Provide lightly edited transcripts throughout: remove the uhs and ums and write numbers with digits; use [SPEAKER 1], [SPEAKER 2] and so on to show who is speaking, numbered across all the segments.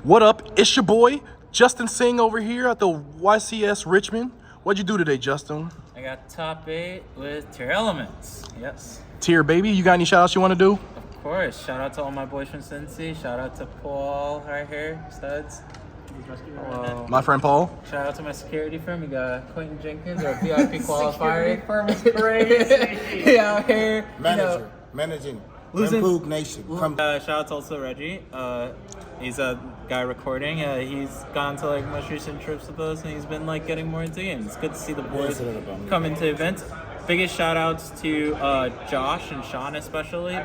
[SPEAKER 1] What up? It's your boy, Justin Singh over here at the YCS Richmond. What'd you do today, Justin?
[SPEAKER 2] I got top 8 with Tearlaments. Yes.
[SPEAKER 1] Tier, baby. You got any shout outs you want to do?
[SPEAKER 2] Of course. Shout out to all my boys from Cincy. Shout out to Paul right here, studs. Hello.
[SPEAKER 1] My friend Paul.
[SPEAKER 2] Shout out to my security firm. We got Quentin Jenkins, our VIP qualifier.
[SPEAKER 3] Security firm is crazy.
[SPEAKER 2] He out here.
[SPEAKER 3] Managing.
[SPEAKER 2] Losing.
[SPEAKER 3] Rampengu Nation.
[SPEAKER 2] Shout out to also Reggie. He's a guy recording. He's gone to like most recent trips with us, and he's been like getting more into games. It's good to see the boys come into events. Biggest shout outs to Josh and Sean especially,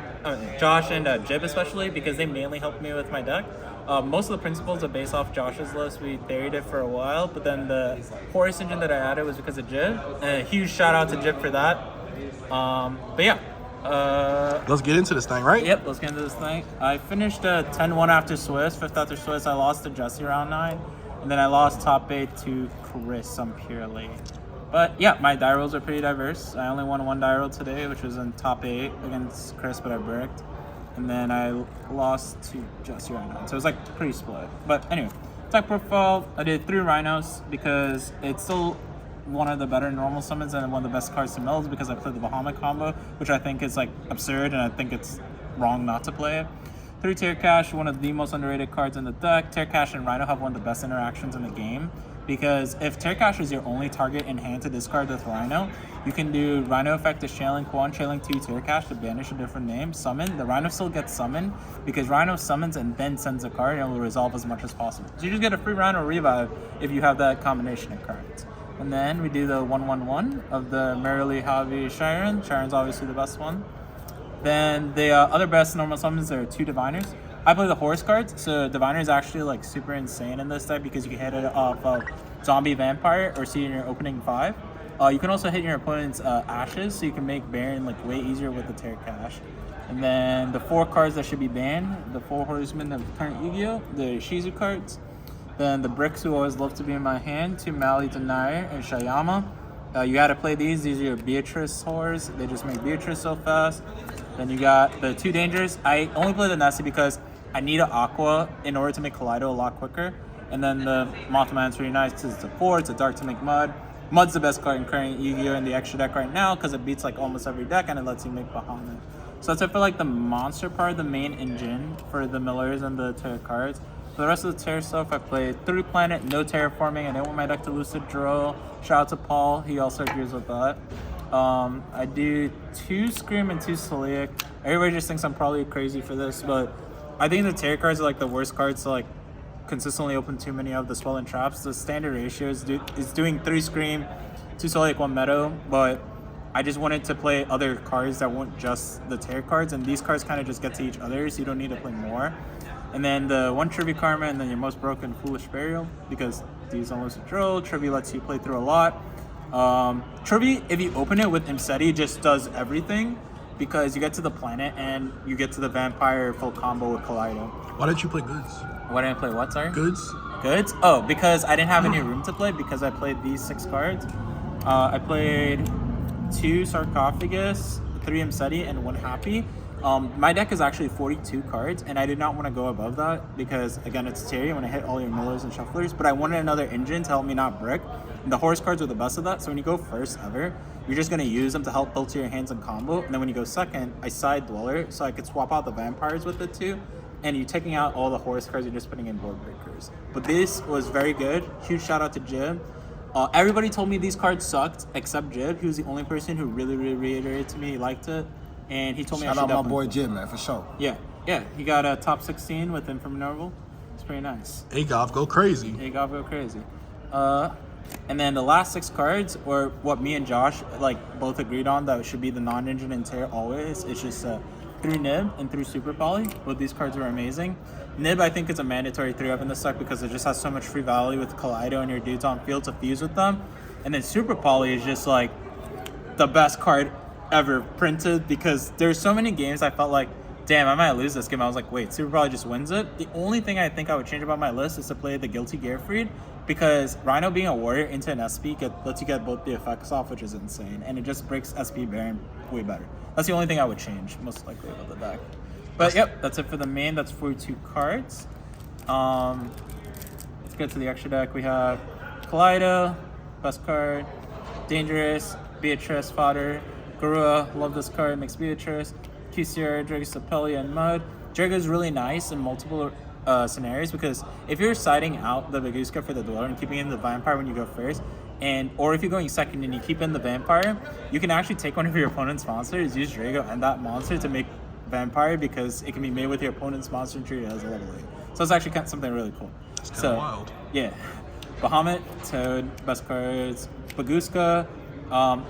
[SPEAKER 2] Josh and Jib especially, because they mainly helped me with my deck. Most of the principles are based off Josh's list. We theoried it for a while, but then the Horus engine that I added was because of Jib. And a huge shout out to Jib for that. But yeah.
[SPEAKER 1] Let's get into this thing, right?
[SPEAKER 2] Yep, let's get into this thing. I finished 10-1 after Swiss. 5th after Swiss, I lost to Jesse round 9. And then I lost top 8 to Chris on purely. But yeah, my die rolls are pretty diverse. I only won one die roll today, which was in top 8 against Chris, but I bricked. And then I lost to Jesse round 9. So it was like pretty split. But anyway, tech profile, I did 3 rhinos because it's still one of the better normal summons and one of the best cards to mills because I played the Bahamut combo, which I think is like absurd and I think it's wrong not to play it. 3 Tear Cash, one of the most underrated cards in the deck. Tear Cash and Rhino have one of the best interactions in the game because if Tear Cash is your only target in hand to discard with Rhino, you can do Rhino effect to Shailing 1, Shailing 2 Tear Cash to banish a different name, summon. The Rhino still gets summoned because Rhino summons and then sends a card and it will resolve as much as possible. So you just get a free Rhino revive if you have that combination of cards. And then we do the 1/1/1 of the Merrily Javi Shiren. Shiren's obviously the best one. Then the other best normal summons, there are 2 Diviners. I play the Horus cards, so Diviner is actually like super insane in this deck because you can hit it off of Zombie Vampire or see in your opening 5. You can also hit your opponent's Ashes, so you can make Baron like way easier with the Tear Cash. And then the 4 cards that should be banned, the 4 Horsemen of current Yu-Gi-Oh!, the Shizu cards. Then the bricks who always love to be in my hand, 2 Mali Denier and Shayama. You gotta play these are your Beatrice horrors. They just make Beatrice so fast. Then you got the 2 dangers. I only play the Nessie because I need an Aqua in order to make Kaleido a lot quicker. And then the Mothman's really nice because it's a 4, it's a dark to make Mud. Mud's the best card in current Yu-Gi-Oh! In the extra deck right now because it beats like almost every deck and it lets you make Bahamut. So that's it for like the monster part, the main engine for the millers and the Terra cards. For the rest of the Terra stuff, I played 3 Planet, no terraforming. I didn't want my deck to Lucid Draw. Shout out to Paul, he also agrees with that. I do 2 Scream and 2 Celiac. Everybody just thinks I'm probably crazy for this, but I think the Terra cards are like the worst cards to like consistently open too many of the Swell and Traps. The standard ratio is doing 3 Scream, 2 Celiac, 1 Meadow, but I just wanted to play other cards that weren't just the Terra cards, and these cards kind of just get to each other, so you don't need to play more. And then the 1 Trivy Karma, and then your most broken Foolish Burial, because these don't lose control. Trivy lets you play through a lot. Trivy, if you open it with Imseti, just does everything, because you get to the planet and you get to the vampire full combo with Kaleido.
[SPEAKER 1] Why didn't you play goods?
[SPEAKER 2] Why didn't I play what, sorry?
[SPEAKER 1] Goods?
[SPEAKER 2] Goods? Oh, because I didn't have any room to play, because I played these 6 cards. I played 2 Sarcophagus, 3 Imseti, and 1 Happy. My deck is actually 42 cards, and I did not want to go above that because, again, it's Terry. I want to hit all your millers and shufflers, but I wanted another engine to help me not brick. And the Horus cards are the best of that, so when you go first ever, you're just going to use them to help filter your hands and combo, and then when you go second, I side Dweller, so I could swap out the Vampires with it too, and you're taking out all the Horus cards, you're just putting in board breakers. But this was very good. Huge shout out to Jib. Everybody told me these cards sucked, except Jib. He was the only person who really reiterated to me he liked it. And he told me
[SPEAKER 3] Shout out my boy Jim, man, for sure.
[SPEAKER 2] Yeah. He got a top 16 with him from Norval. It's pretty nice.
[SPEAKER 1] Agov, go crazy.
[SPEAKER 2] Agov, go crazy. And then the last 6 cards, or what me and Josh like both agreed on that should be the non-engine and tear always. It's just 3 Nib and 3 Super Poly. Both these cards are amazing. Nib, I think, is a mandatory 3-up in this deck because it just has so much free value with Kaleido and your dudes on field to fuse with them. And then Super Poly is just like the best card ever printed because there's so many games I felt like, damn, I might lose this game. I was like, wait, Super probably just wins it. The only thing I think I would change about my list is to play the Guilty Gearfried because Rhino being a warrior into an SP lets you get both the effects off, which is insane, and it just breaks SP Baron way better. That's the only thing I would change, most likely, about the deck. But yep, that's it for the main. That's 42 cards. Let's get to the extra deck. We have Kaleido, best card. Dangerous, Beatrice, Fodder. Garua, love this card, makes Beatrice. QCR, Drago Sapelia, and Mud. Drago is really nice in multiple scenarios because if you're siding out the Baguska for the Dweller and keeping in the Vampire when you go first, or if you're going second and you keep in the Vampire, you can actually take one of your opponent's monsters, use Drago and that monster to make Vampire because it can be made with your opponent's monster and treated as a level 8. So it's actually something really cool.
[SPEAKER 1] It's kind of wild.
[SPEAKER 2] Yeah. Bahamut, Toad, best cards. Baguska.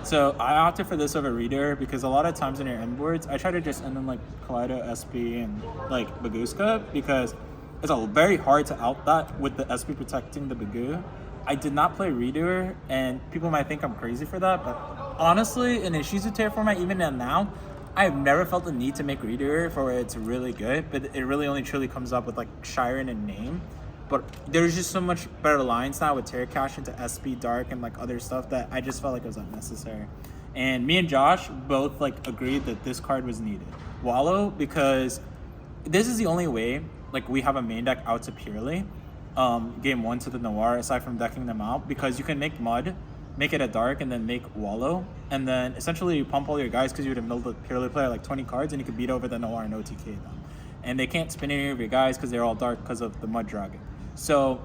[SPEAKER 2] So I opted for this over Reader because a lot of times in your end boards, I try to just end in like Kaleido, SP, and like Baguska because it's very hard to out that with the SP protecting the Bagu. I did not play Reader, and people might think I'm crazy for that, but honestly, in a Shizu Tear format, even now, I've never felt the need to make Reader for where it's really good, but it really only truly comes up with like Shiren and Name. But there's just so much better lines now with Terra Cash into SP Dark and like other stuff that I just felt like it was unnecessary. And me and Josh both like agreed that this card was needed. Wallow, because this is the only way like we have a main deck out to Purely. Game 1 to the Noir, aside from decking them out, because you can make Mud, make it a Dark, and then make Wallow, and then essentially you pump all your guys because you would have milled the Purely player like 20 cards, and you could beat over the Noir and OTK them. And they can't spin any of your guys because they're all Dark because of the Mud Dragon. So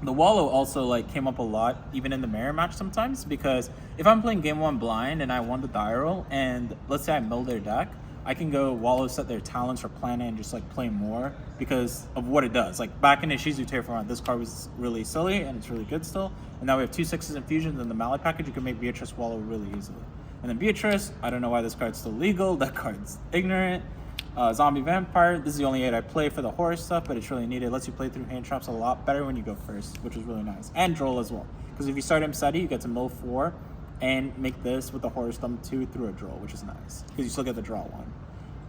[SPEAKER 2] the Wallow also like came up a lot even in the mirror match sometimes, because if I'm playing game 1 blind and I won the die roll and let's say I mill their deck, I can go Wallow, set their talents for planet, and just like play more because of what it does. Like back in the Shizu Tear format, this card was really silly and it's really good still. And now we have 2 6s and fusions in the Mallet package. You can make Beatrice Wallow really easily. And then Beatrice, I don't know why this card's still legal. That card's ignorant. Zombie Vampire, this is the only 8 I play for the Horus stuff, but it's really needed. It lets you play through hand traps a lot better when you go first, which is really nice. And Droll as well. Because if you start him steady, you get to mill 4 and make this with the Horus thumb 2 through a Droll, which is nice. Because you still get the draw 1.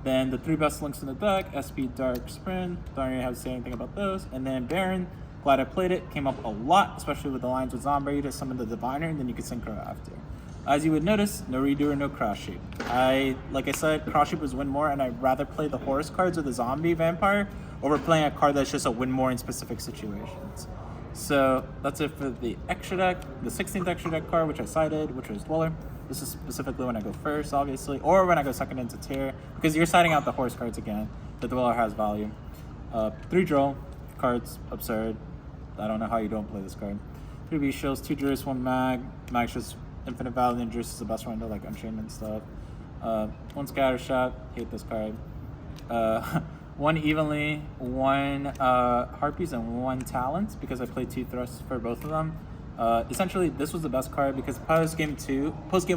[SPEAKER 2] Then the 3 best links in the deck, SP, Dark, Sprint. Don't really have to say anything about those. And then Baron, glad I played it. Came up a lot, especially with the lines with Zombie to summon the Diviner, and then you can synchro after. As you would notice, no Redo, no Cross Shape. Like I said, Cross Shape was win more, and I'd rather play the Horus cards with the Zombie Vampire over playing a card that's just a win more in specific situations. So that's it for the extra deck. The 16th extra deck card, which I cited, which was Dweller. This is specifically when I go first, obviously, or when I go second into Tear, because you're siding out the Horus cards again. The Dweller has value. 3 Droll cards, absurd. I don't know how you don't play this card. 3 Beast Shields, 2 Juris, 1 Mag. Mag's just infinite value, and Juris is the best one to like Unchained and stuff. 1 Scatter Shot, hate this card. 1 Evenly, 1 Harpies, and 1 Talent, because I played 2 Thrusts for both of them. Essentially, this was the best card because post game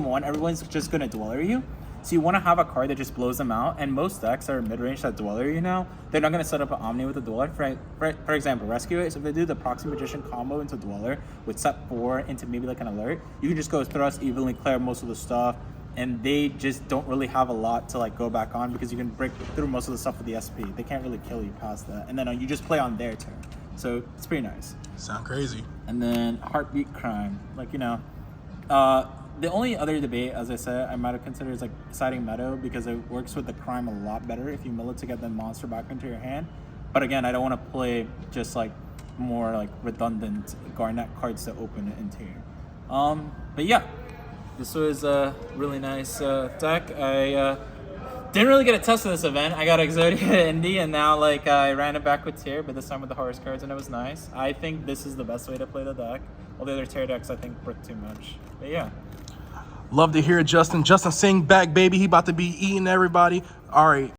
[SPEAKER 2] 1, everyone's just gonna Dweller you. So you want to have a card that just blows them out, and most decks are mid-range that Dweller you now. They're not going to set up an Omni with a Dweller. For example, Rescue It, so if they do the Proxy Magician combo into Dweller with set 4 into maybe like an Alert, you can just go Thrust, evenly clear most of the stuff, and they just don't really have a lot to like go back on because you can break through most of the stuff with the SP. They can't really kill you past that, and then you just play on their turn. So it's pretty nice.
[SPEAKER 1] Sound crazy.
[SPEAKER 2] And then Heartbeat Crime, like the only other debate, as I said, I might have considered is like siding Meadow because it works with the crime a lot better if you mill it to get the monster back into your hand. But again, I don't want to play just like more like redundant Garnet cards to open it into here. But yeah, this was a really nice deck. I didn't really get a test of this event. I got Exodia Indy, and now like I ran it back with Tear, but this time with the Horus cards, and it was nice. I think this is the best way to play the deck. All the other Tear decks I think work too much. But yeah.
[SPEAKER 1] Love to hear it, Justin. Justin Singh back, baby. He about to be eating everybody. All right.